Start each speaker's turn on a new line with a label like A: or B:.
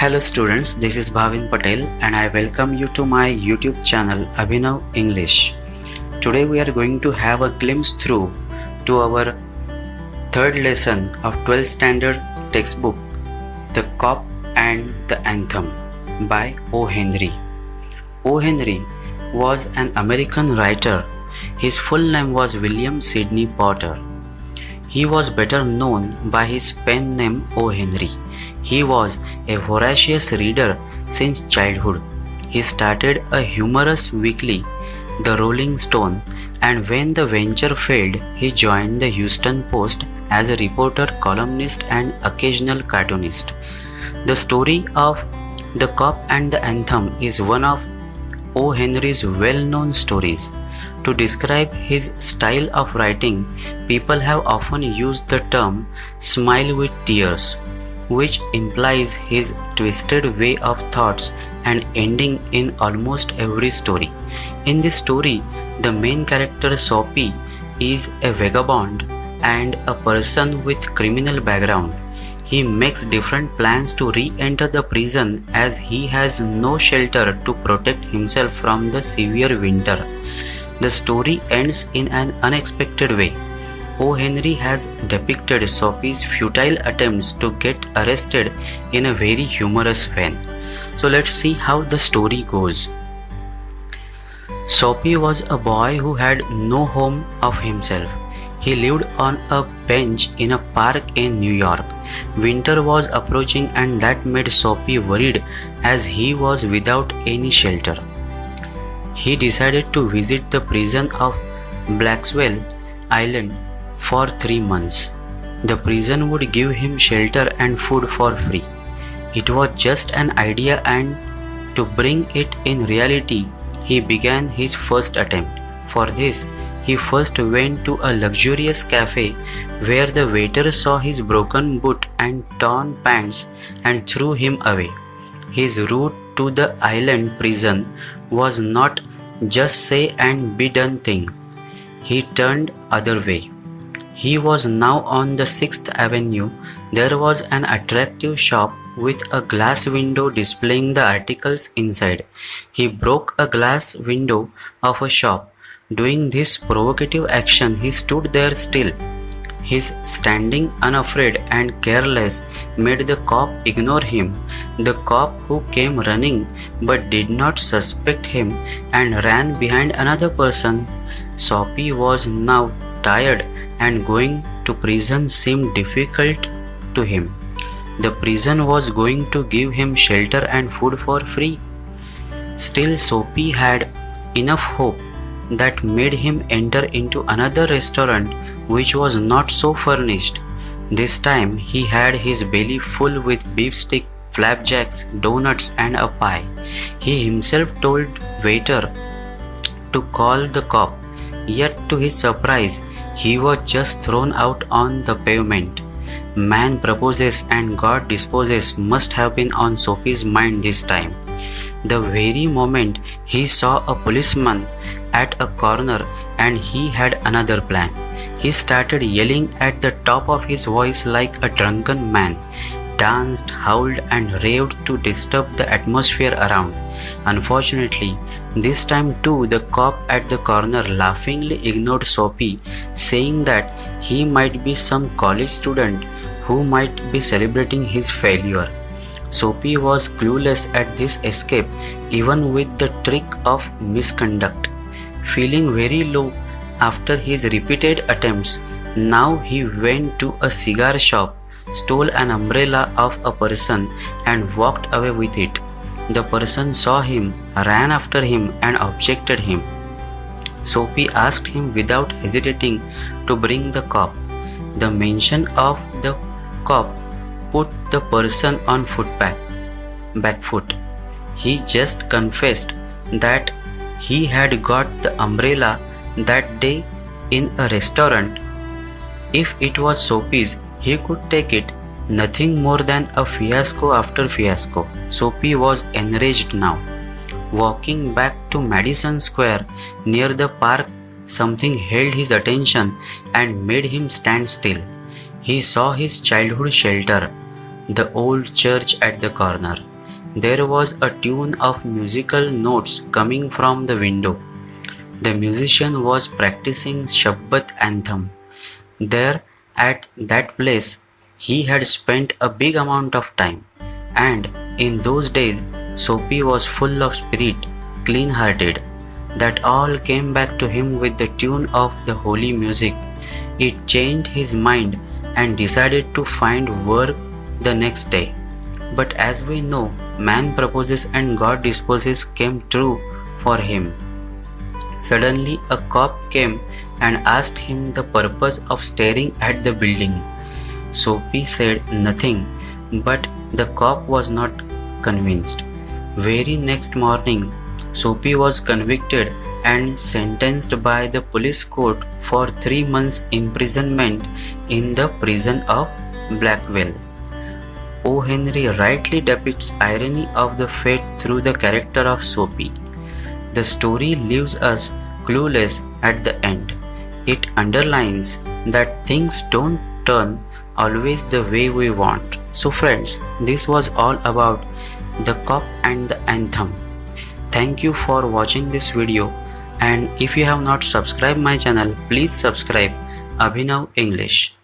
A: Hello students, this is Bhavin Patel and I welcome you to my YouTube channel Abhinav English. Today we are going to have a glimpse through to our third lesson of 12th standard textbook, The Cop and the Anthem by O. Henry. O. Henry was an American writer. His full name was William Sidney Porter. He was better known by his pen name O. Henry. He was a voracious reader since childhood. He started a humorous weekly, The Rolling Stone, and when the venture failed, he joined the Houston Post as a reporter, columnist, and occasional cartoonist. The story of The Cop and the Anthem is one of O. Henry's well-known stories. To describe his style of writing, people have often used the term smile with tears, which implies his twisted way of thoughts and ending in almost every story. In this story, the main character Soapy is a vagabond and a person with criminal background. He makes different plans to re-enter the prison as he has no shelter to protect himself from the severe winter. The story ends in an unexpected way. O. Henry has depicted Soapy's futile attempts to get arrested in a very humorous vein. So let's see how the story goes. Soapy was a boy who had no home of himself. He lived on a bench in a park in New York. Winter was approaching and that made Soapy worried as he was without any shelter. He decided to visit the prison of Blackwell Island for 3 months. The prison would give him shelter and food for free. It was just an idea, and to bring it in reality, he began his first attempt. For this, he first went to a luxurious cafe where the waiter saw his broken boot and torn pants and threw him away. His route to the island prison was not just say and be done thing. He turned other way. He was now on the 6th Avenue. There was an attractive shop with a glass window displaying the articles inside. He broke a glass window of a shop. Doing this provocative action, he stood there still. His standing unafraid and careless made the cop ignore him. The cop, who came running but did not suspect him and ran behind another person. Soapy was now tired and going to prison seemed difficult to him. The prison was going to give him shelter and food for free. Still, Soapy had enough hope that made him enter into another restaurant which was not so furnished. This time he had his belly full with beefsteak, flapjacks, donuts and a pie. He himself told waiter to call the cop, yet to his surprise he was just thrown out on the pavement. Man proposes and God disposes must have been on Soapy's mind this time. The very moment he saw a policeman at a corner and he had another plan. He started yelling at the top of his voice like a drunken man, danced, howled and raved to disturb the atmosphere around. Unfortunately, this time too the cop at the corner laughingly ignored Soapy, saying that he might be some college student who might be celebrating his failure. Soapy was clueless at this escape, even with the trick of misconduct. Feeling very low after his repeated attempts, now he went to a cigar shop, stole an umbrella of a person and walked away with it. The person saw him, ran after him and objected him. Soapy asked him without hesitating to bring the cop. The mention of the cop put the person on back foot. He just confessed that he had got the umbrella that day in a restaurant. If it was Soapy's, he could take it. Nothing more than a fiasco after fiasco. Soapy was enraged now. Walking back to Madison Square near the park, something held his attention and made him stand still. He saw his childhood shelter, the old church at the corner. there was a tune of musical notes coming from the window. The musician was practicing Shabbat anthem. There, at that place, he had spent a big amount of time, and in those days, Soapy was full of spirit, clean-hearted. That all came back to him with the tune of the holy music. It changed his mind and decided to find work the next day. But as we know, man proposes and God disposes came true for him. Suddenly a cop came and asked him the purpose of staring at the building. Soapy said nothing, but the cop was not convinced. Very next morning, Soapy was convicted and sentenced by the police court for 3 months imprisonment in the prison of Blackwell. O. Henry rightly depicts irony of the fate through the character of Soapy. The story leaves us clueless at the end. It underlines that things don't turn always the way we want. So friends, this was all about the cop and the anthem. Thank you for watching this video, and if you have not subscribed my channel, please subscribe Abhinav English.